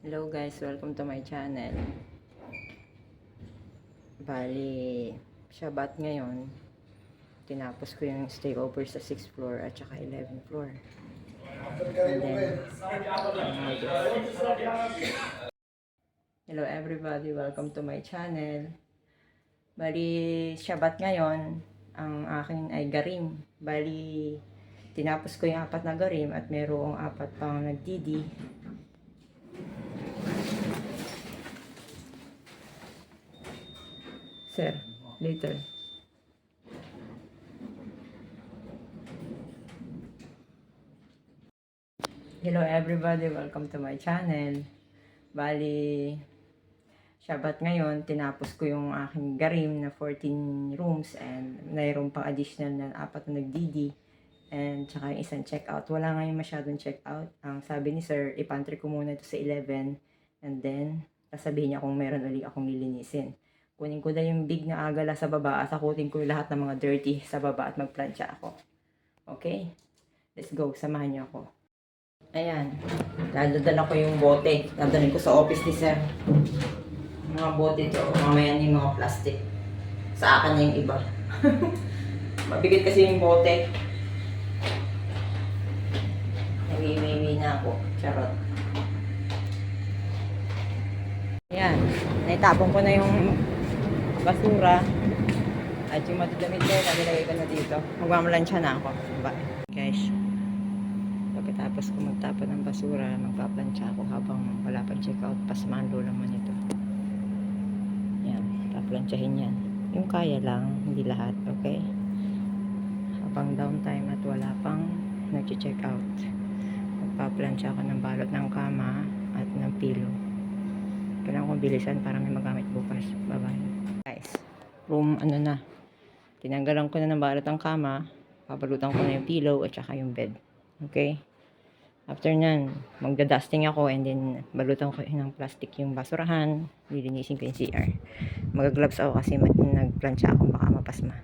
Hello guys, welcome to my channel. Bali, Shabat ngayon. Tinapos ko yung stayover sa 6th floor at saka 11th floor. And then, hello everybody, welcome to my channel. Bali, Shabat ngayon, ang akin ay garim. Bali, tinapos ko yung 4 na garim at merong 4 pang nagdidi. Sir, later. Hello everybody, welcome to my channel. Bali, Shabat ngayon, tinapos ko yung aking garim na 14 rooms and mayroon pang additional na 4 na nagdidi and tsaka yung isang check-out. Wala ngayon masyadong check-out. Ang sabi ni sir, ipantry ko muna ito sa 11 and then sasabihin niya kung meron ulit akong lilinisin. Kunin ko na yung big na agala sa baba at akutin ko yung lahat ng mga dirty sa baba at magplansya ako. Okay? Let's go. Samahan niyo ako. Ayan. Dadala ko yung bote. Dadalhin ko sa office ni sir. Mga bote ito. Mamaya yung mga plastic. Sa akin na yung iba. Mabigat kasi yung bote. Nag-iwi na ako. Charot. Ayan. Naitapon ko na yung basura. At yung matudamit ko, nalagay ko na dito. Magmamalansya na ako. Bye. Guys. Pagkatapos ko magtapon ng basura, magpaplansya ako habang wala pang check out. Pasmando naman ito. Yan. Paplansyahin yan. Yung kaya lang, hindi lahat. Okay? Habang downtime at wala pang nag-check out. Magpaplansya ako ng balot ng kama at ng pillow. Kailangan kong bilisan para may magamit bukas. Bye-bye. Guys, room ano na. Tinanggalan ko na ng balot ng kama. Pabalutan ko na yung pillow at saka yung bed. Okay? After nyan, magda-dusting ako and then balutan ko ng plastic yung basurahan. Lilinisin ko yung CR. Mag-gloves ako kasi nagplansya ako baka mapasma.